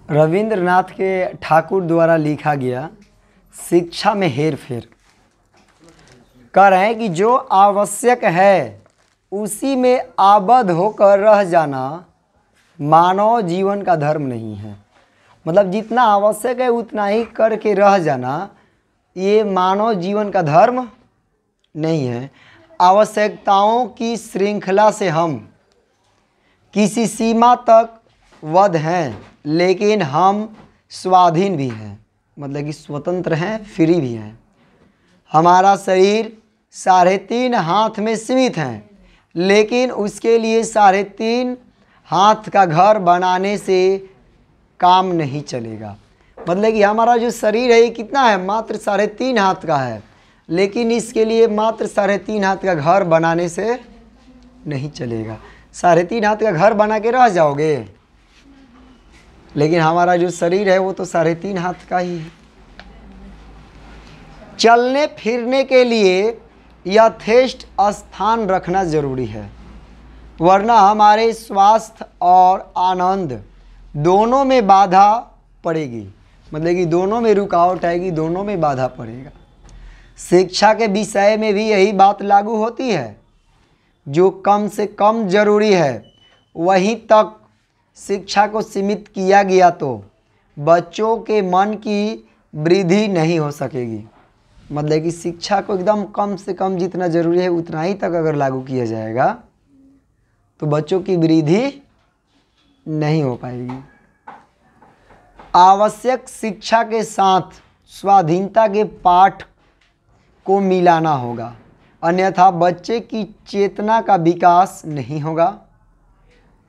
रविंद्रनाथ के ठाकुर द्वारा लिखा गया शिक्षा में हेर फेर कह रहे हैं कि जो आवश्यक है उसी में आबद्ध होकर रह जाना मानव जीवन का धर्म नहीं है। मतलब जितना आवश्यक है उतना ही करके रह जाना ये मानव जीवन का धर्म नहीं है। आवश्यकताओं की श्रृंखला से हम किसी सीमा तक बद्ध हैं, लेकिन हम स्वाधीन भी हैं, मतलब कि स्वतंत्र हैं, फ्री भी हैं। हमारा शरीर 3.5 हाथ में सीमित है, लेकिन उसके लिए 3.5 हाथ का घर बनाने से काम नहीं चलेगा। मतलब कि हमारा जो शरीर है ये कितना है, मात्र 3.5 हाथ का है, लेकिन इसके लिए मात्र 3.5 हाथ का घर बनाने से नहीं चलेगा। 3.5 हाथ का घर बना के रह जाओगे, लेकिन हमारा जो शरीर है वो तो 3.5 हाथ का ही है। चलने फिरने के लिए यथेष्ट स्थान रखना जरूरी है, वरना हमारे स्वास्थ्य और आनंद दोनों में बाधा पड़ेगी। मतलब कि दोनों में रुकावट आएगी, दोनों में बाधा पड़ेगा। शिक्षा के विषय में भी यही बात लागू होती है। जो कम से कम जरूरी है वहीं तक शिक्षा को सीमित किया गया तो बच्चों के मन की वृद्धि नहीं हो सकेगी। मतलब कि शिक्षा को एकदम कम से कम जितना ज़रूरी है उतना ही तक अगर लागू किया जाएगा तो बच्चों की वृद्धि नहीं हो पाएगी। आवश्यक शिक्षा के साथ स्वाधीनता के पाठ को मिलाना होगा, अन्यथा बच्चे की चेतना का विकास नहीं होगा।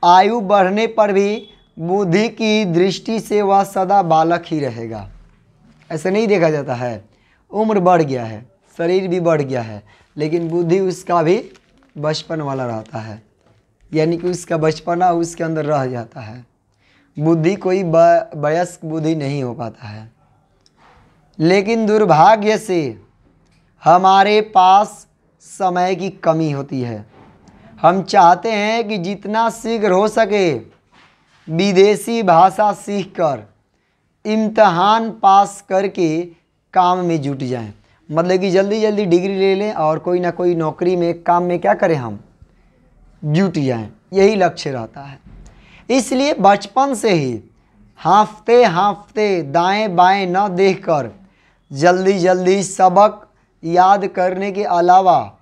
आयु बढ़ने पर भी बुद्धि की दृष्टि से वह सदा बालक ही रहेगा। ऐसा नहीं देखा जाता है, उम्र बढ़ गया है, शरीर भी बढ़ गया है, लेकिन बुद्धि उसका भी बचपन वाला रहता है, यानी कि उसका बचपना उसके अंदर रह जाता है। बुद्धि कोई वयस्क बुद्धि नहीं हो पाता है। लेकिन दुर्भाग्य से हमारे पास समय की कमी होती है। हम चाहते हैं कि जितना शीघ्र हो सके विदेशी भाषा सीखकर इम्तहान पास करके काम में जुट जाएं। मतलब कि जल्दी जल्दी डिग्री ले लें और कोई ना कोई नौकरी में काम में क्या करें, हम जुट जाएं, यही लक्ष्य रहता है। इसलिए बचपन से ही हाँफते हाँफते दाएं बाएं न देखकर जल्दी जल्दी सबक याद करने के अलावा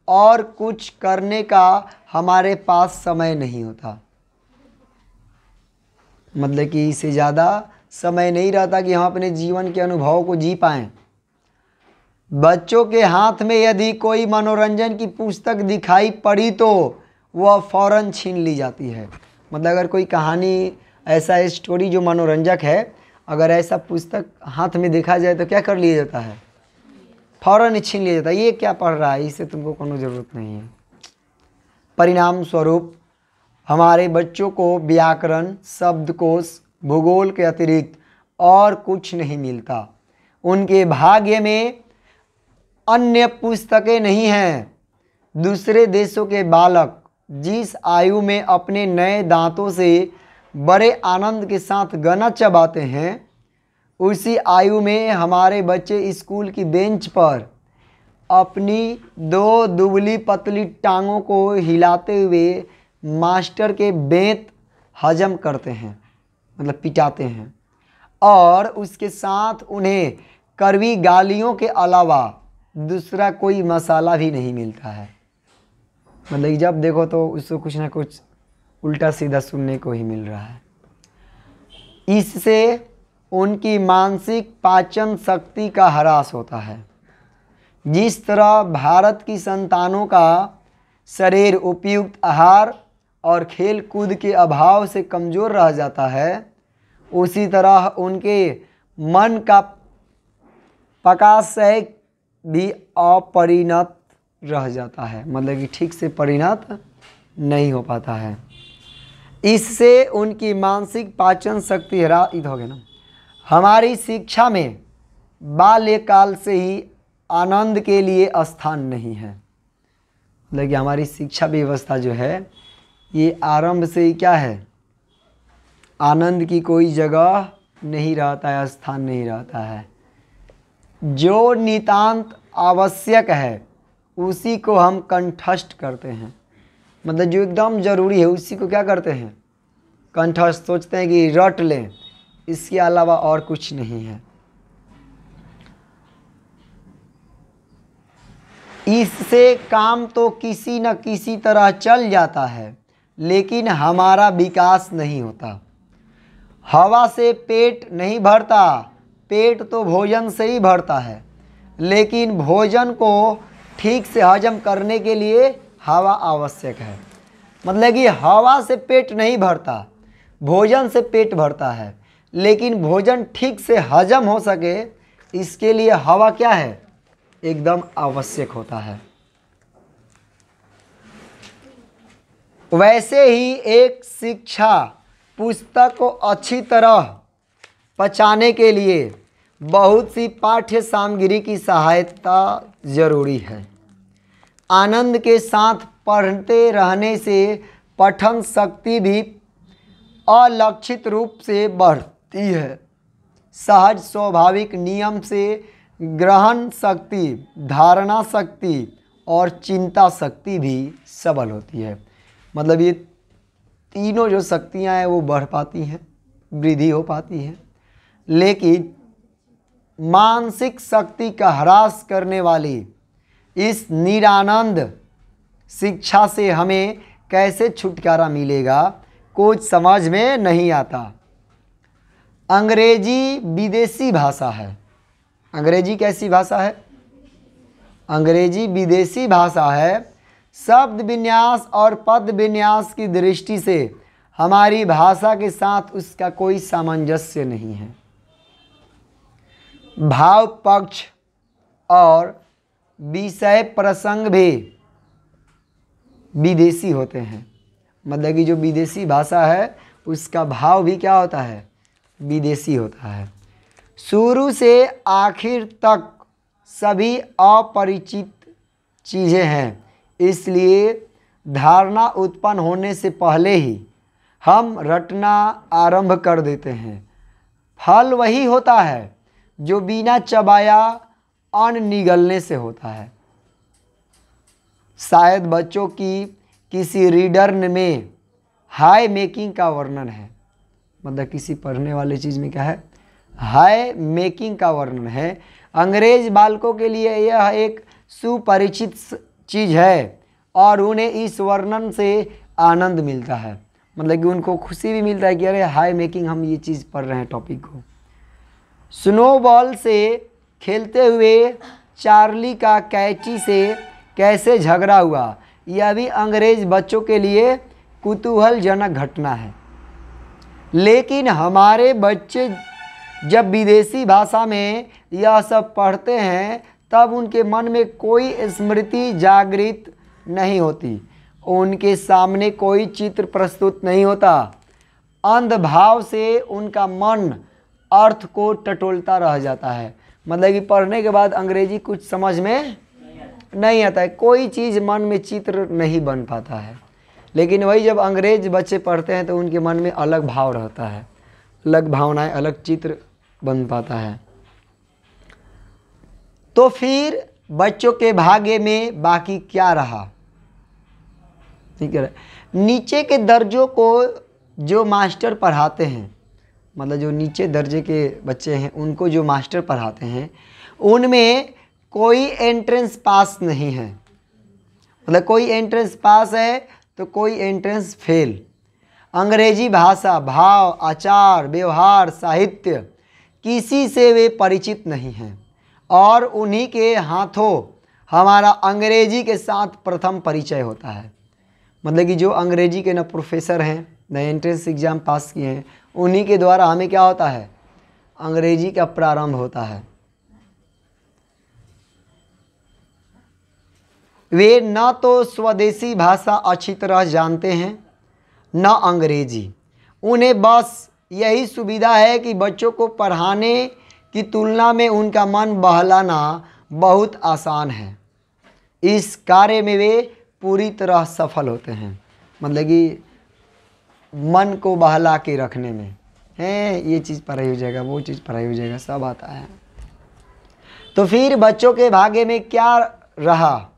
और कुछ करने का हमारे पास समय नहीं होता। मतलब कि इससे ज़्यादा समय नहीं रहता कि हम अपने जीवन के अनुभव को जी पाएँ। बच्चों के हाथ में यदि कोई मनोरंजन की पुस्तक दिखाई पड़ी तो वह फ़ौरन छीन ली जाती है। मतलब अगर कोई कहानी, ऐसा स्टोरी जो मनोरंजक है, अगर ऐसा पुस्तक हाथ में देखा जाए तो क्या कर लिया जाता है, फ़ौरन छीन लिया जाता है। ये क्या पढ़ रहा है, इससे तुमको कोनो ज़रूरत नहीं है। परिणाम स्वरूप हमारे बच्चों को व्याकरण, शब्दकोश, भूगोल के अतिरिक्त और कुछ नहीं मिलता। उनके भाग्य में अन्य पुस्तकें नहीं हैं। दूसरे देशों के बालक जिस आयु में अपने नए दांतों से बड़े आनंद के साथ गन्ना चबाते हैं, उसी आयु में हमारे बच्चे स्कूल की बेंच पर अपनी 2 दुबली पतली टांगों को हिलाते हुए मास्टर के बेंत हजम करते हैं, मतलब पिटाते हैं, और उसके साथ उन्हें कड़वी गालियों के अलावा दूसरा कोई मसाला भी नहीं मिलता है। मतलब जब देखो तो उसको कुछ ना कुछ उल्टा सीधा सुनने को ही मिल रहा है। इससे उनकी मानसिक पाचन शक्ति का ह्रास होता है। जिस तरह भारत की संतानों का शरीर उपयुक्त आहार और खेल कूद के अभाव से कमज़ोर रह जाता है, उसी तरह उनके मन का पकाशय भी अपरिणत रह जाता है। मतलब कि ठीक से परिणत नहीं हो पाता है। इससे उनकी मानसिक पाचन शक्ति ह्रासित हो गई ना। हमारी शिक्षा में बाल्यकाल से ही आनंद के लिए स्थान नहीं है। मतलब कि हमारी शिक्षा व्यवस्था जो है ये आरंभ से ही क्या है, आनंद की कोई जगह नहीं रहता है, स्थान नहीं रहता है। जो नितांत आवश्यक है उसी को हम कंठस्थ करते हैं। मतलब जो एकदम ज़रूरी है उसी को क्या करते हैं, कंठस्थ, सोचते हैं कि रट लें, इसके अलावा और कुछ नहीं है। इससे काम तो किसी न किसी तरह चल जाता है, लेकिन हमारा विकास नहीं होता। हवा से पेट नहीं भरता, पेट तो भोजन से ही भरता है, लेकिन भोजन को ठीक से हजम करने के लिए हवा आवश्यक है। मतलब कि हवा से पेट नहीं भरता, भोजन से पेट भरता है, लेकिन भोजन ठीक से हजम हो सके इसके लिए हवा क्या है, एकदम आवश्यक होता है। वैसे ही एक शिक्षा पुस्तक को अच्छी तरह पचाने के लिए बहुत सी पाठ्य सामग्री की सहायता जरूरी है। आनंद के साथ पढ़ते रहने से पठन शक्ति भी अलक्षित रूप से बढ़ती है। सहज स्वाभाविक नियम से ग्रहण शक्ति, धारणा शक्ति और चिंता शक्ति भी सबल होती है। मतलब ये तीनों जो शक्तियाँ हैं वो बढ़ पाती हैं, वृद्धि हो पाती है। लेकिन मानसिक शक्ति का ह्रास करने वाली इस निरानंद शिक्षा से हमें कैसे छुटकारा मिलेगा, कुछ समझ में नहीं आता। अंग्रेजी विदेशी भाषा है। अंग्रेजी कैसी भाषा है? अंग्रेजी विदेशी भाषा है। शब्द विन्यास और पद विन्यास की दृष्टि से हमारी भाषा के साथ उसका कोई सामंजस्य नहीं है। भाव पक्ष और विषय प्रसंग भी विदेशी होते हैं। मतलब कि जो विदेशी भाषा है उसका भाव भी क्या होता है, विदेशी होता है। शुरू से आखिर तक सभी अपरिचित चीज़ें हैं, इसलिए धारणा उत्पन्न होने से पहले ही हम रटना आरंभ कर देते हैं। फल वही होता है जो बिना चबाया अन्न निगलने से होता है। शायद बच्चों की किसी रीडर में हाई मेकिंग का वर्णन है। मतलब किसी पढ़ने वाली चीज़ में क्या है, हाई मेकिंग का वर्णन है। अंग्रेज बालकों के लिए यह एक सुपरिचित चीज़ है और उन्हें इस वर्णन से आनंद मिलता है। मतलब कि उनको खुशी भी मिलता है कि अरे हाई मेकिंग, हम ये चीज़ पढ़ रहे हैं टॉपिक को। स्नोबॉल से खेलते हुए चार्ली का कैची से कैसे झगड़ा हुआ, यह भी अंग्रेज बच्चों के लिए कुतूहलजनक घटना है। लेकिन हमारे बच्चे जब विदेशी भाषा में यह सब पढ़ते हैं तब उनके मन में कोई स्मृति जागृत नहीं होती, उनके सामने कोई चित्र प्रस्तुत नहीं होता। अंधभाव से उनका मन अर्थ को टटोलता रह जाता है। मतलब कि पढ़ने के बाद अंग्रेजी कुछ समझ में नहीं आता है, कोई चीज़ मन में चित्र नहीं बन पाता है। लेकिन वही जब अंग्रेज बच्चे पढ़ते हैं तो उनके मन में अलग भाव रहता है, अलग भावनाएं, अलग चित्र बन पाता है। तो फिर बच्चों के भाग्य में बाकी क्या रहा? ठीक है, नीचे के दर्जों को जो मास्टर पढ़ाते हैं, मतलब जो नीचे दर्जे के बच्चे हैं उनको जो मास्टर पढ़ाते हैं, उनमें कोई एंट्रेंस पास नहीं है। मतलब कोई एंट्रेंस पास है तो कोई एंट्रेंस फेल। अंग्रेजी भाषा, भाव, आचार, व्यवहार, साहित्य किसी से वे परिचित नहीं हैं और उन्हीं के हाथों हमारा अंग्रेजी के साथ प्रथम परिचय होता है। मतलब कि जो अंग्रेजी के न प्रोफेसर हैं न एंट्रेंस एग्ज़ाम पास किए हैं, उन्हीं के द्वारा हमें क्या होता है, अंग्रेजी का प्रारंभ होता है। वे न तो स्वदेशी भाषा अच्छी तरह जानते हैं न अंग्रेजी। उन्हें बस यही सुविधा है कि बच्चों को पढ़ाने की तुलना में उनका मन बहलाना बहुत आसान है। इस कार्य में वे पूरी तरह सफल होते हैं। मतलब कि मन को बहला के रखने में है, ये चीज़ पढ़ाई हो जाएगा, वो चीज़ पढ़ाई हो जाएगा, सब आता है। तो फिर बच्चों के भाग्य में क्या रहा?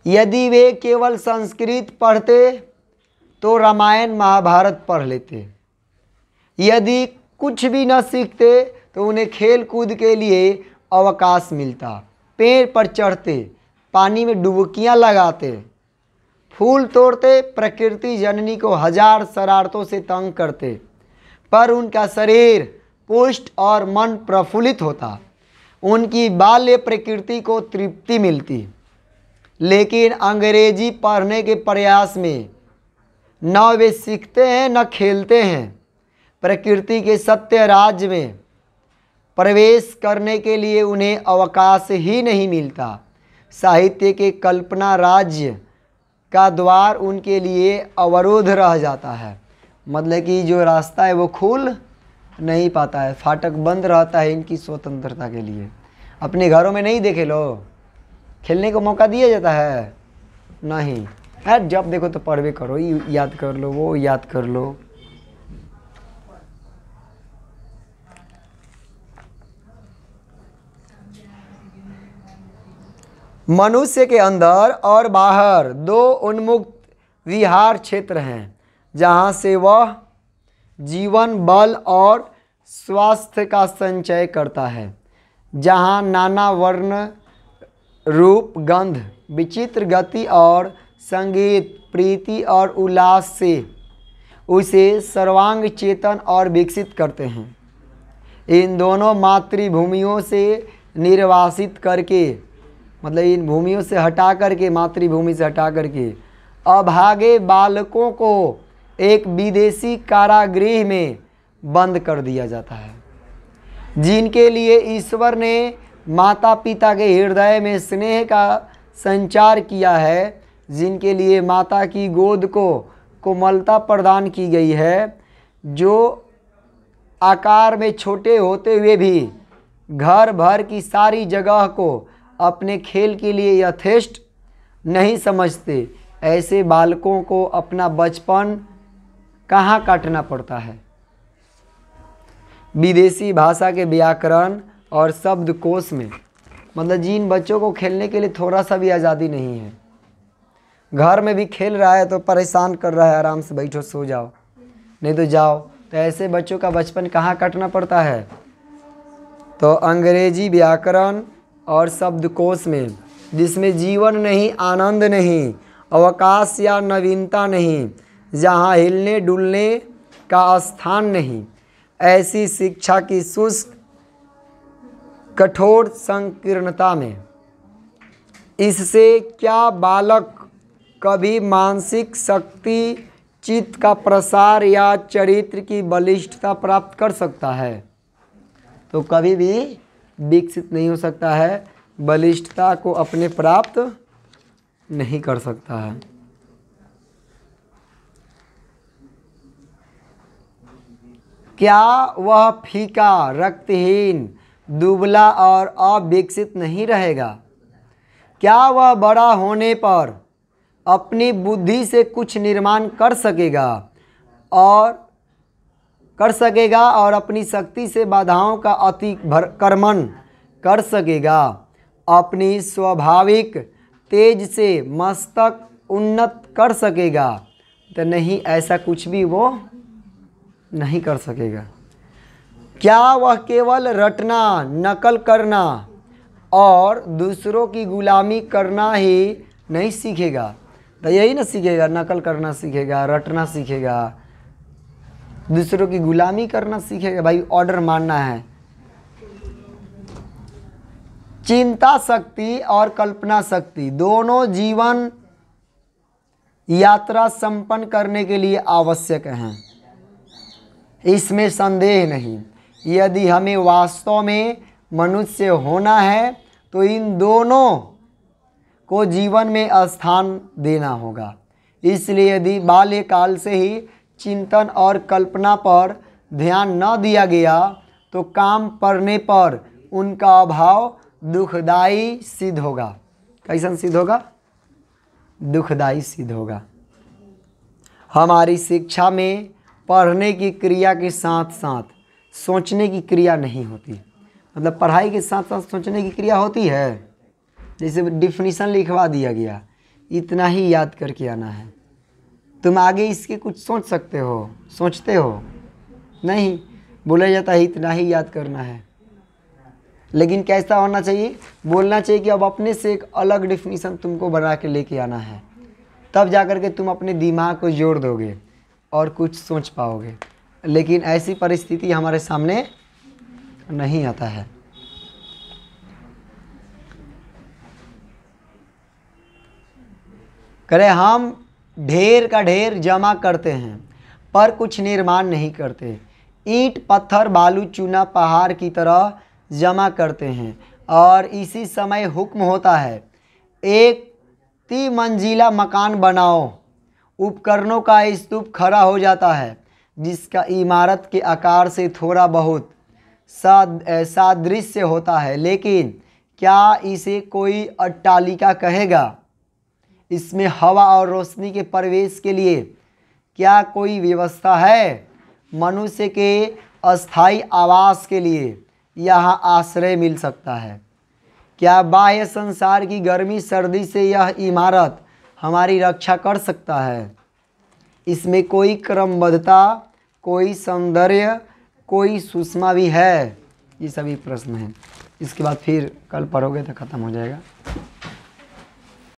यदि वे केवल संस्कृत पढ़ते तो रामायण महाभारत पढ़ लेते। यदि कुछ भी न सीखते तो उन्हें खेल कूद के लिए अवकाश मिलता। पेड़ पर चढ़ते, पानी में डुबकियां लगाते, फूल तोड़ते, प्रकृति जननी को हजार शरारतों से तंग करते, पर उनका शरीर पुष्ट और मन प्रफुल्लित होता। उनकी बाल्य प्रकृति को तृप्ति मिलती। लेकिन अंग्रेजी पढ़ने के प्रयास में न वे सीखते हैं न खेलते हैं। प्रकृति के सत्य राज्य में प्रवेश करने के लिए उन्हें अवकाश ही नहीं मिलता। साहित्य के कल्पना राज्य का द्वार उनके लिए अवरुद्ध रह जाता है। मतलब कि जो रास्ता है वो खुल नहीं पाता है, फाटक बंद रहता है इनकी स्वतंत्रता के लिए। अपने घरों में नहीं देखे लो, खेलने को मौका दिया जाता है नहीं। यार जब देखो तो पढ़वे करो, याद कर लो, वो याद कर लो। मनुष्य के अंदर और बाहर दो उन्मुक्त विहार क्षेत्र हैं, जहाँ से वह जीवन बल और स्वास्थ्य का संचय करता है, जहाँ नाना वर्ण रूप गंध विचित्र गति और संगीत प्रीति और उल्लास से उसे सर्वांग चेतन और विकसित करते हैं। इन दोनों मातृभूमियों से निर्वासित करके, मतलब इन भूमियों से हटा करके, मातृभूमि से हटा करके अभागे बालकों को एक विदेशी कारागृह में बंद कर दिया जाता है, जिनके लिए ईश्वर ने माता पिता के हृदय में स्नेह का संचार किया है, जिनके लिए माता की गोद को कोमलता प्रदान की गई है, जो आकार में छोटे होते हुए भी घर भर की सारी जगह को अपने खेल के लिए यथेष्ट नहीं समझते। ऐसे बालकों को अपना बचपन कहाँ काटना पड़ता है? विदेशी भाषा के व्याकरण और शब्दकोश में। मतलब जिन बच्चों को खेलने के लिए थोड़ा सा भी आज़ादी नहीं है, घर में भी खेल रहा है तो परेशान कर रहा है, आराम से बैठो सो जाओ, नहीं तो जाओ, तो ऐसे बच्चों का बचपन कहाँ काटना पड़ता है? तो अंग्रेजी व्याकरण और शब्दकोश में, जिसमें जीवन नहीं, आनंद नहीं, अवकाश या नवीनता नहीं, जहाँ हिलने डुलने का स्थान नहीं, ऐसी शिक्षा की शुष्क कठोर संकीर्णता में, इससे क्या बालक कभी मानसिक शक्ति, चित्त का प्रसार या चरित्र की बलिष्ठता प्राप्त कर सकता है? तो कभी भी विकसित नहीं हो सकता है, बलिष्ठता को अपने प्राप्त नहीं कर सकता है। क्या वह फीका, रक्तहीन, दुबला और अविकसित नहीं रहेगा? क्या वह बड़ा होने पर अपनी बुद्धि से कुछ निर्माण कर सकेगा और अपनी शक्ति से बाधाओं का अतिक्रमण कर सकेगा? अपनी स्वाभाविक तेज से मस्तक उन्नत कर सकेगा? तो नहीं, ऐसा कुछ भी वो नहीं कर सकेगा। क्या वह केवल रटना, नकल करना और दूसरों की गुलामी करना ही नहीं सीखेगा? तो यही ना सीखेगा, नकल करना सीखेगा, रटना सीखेगा, दूसरों की गुलामी करना सीखेगा। भाई ऑर्डर मानना है। चिंता शक्ति और कल्पना शक्ति दोनों जीवन यात्रा संपन्न करने के लिए आवश्यक हैं, इसमें संदेह नहीं। यदि हमें वास्तव में मनुष्य होना है तो इन दोनों को जीवन में स्थान देना होगा। इसलिए यदि बाल्यकाल से ही चिंतन और कल्पना पर ध्यान न दिया गया तो काम पड़ने पर उनका अभाव दुखदायी सिद्ध होगा। कैसन सिद्ध होगा? दुखदायी सिद्ध होगा। हमारी शिक्षा में पढ़ने की क्रिया के साथ साथ सोचने की क्रिया नहीं होती। मतलब पढ़ाई के साथ साथ सोचने की क्रिया होती है। जैसे डिफिनीशन लिखवा दिया गया, इतना ही याद करके आना है। तुम आगे इसके कुछ सोच सकते हो, सोचते हो नहीं, बोला जाता है इतना ही याद करना है। लेकिन कैसा होना चाहिए, बोलना चाहिए कि अब अपने से एक अलग डिफिनीशन तुमको बना के लेके आना है, तब जा कर के तुम अपने दिमाग को जोड़ दोगे और कुछ सोच पाओगे। लेकिन ऐसी परिस्थिति हमारे सामने नहीं आता है। करे हम ढेर का ढेर जमा करते हैं पर कुछ निर्माण नहीं करते, ईंट पत्थर बालू चूना पहाड़ की तरह जमा करते हैं और इसी समय हुक्म होता है एक 3 मंजिला मकान बनाओ। उपकरणों का स्तूप खड़ा हो जाता है जिसका इमारत के आकार से थोड़ा बहुत सादृश्य होता है, लेकिन क्या इसे कोई अट्टालिका कहेगा? इसमें हवा और रोशनी के प्रवेश के लिए क्या कोई व्यवस्था है? मनुष्य के अस्थायी आवास के लिए यहाँ आश्रय मिल सकता है। क्या बाह्य संसार की गर्मी सर्दी से यह इमारत हमारी रक्षा कर सकता है? इसमें कोई क्रमबद्धता, कोई सौंदर्य, कोई सुषमा भी है? ये सभी प्रश्न हैं। इसके बाद फिर कल पढ़ोगे तो ख़त्म हो जाएगा।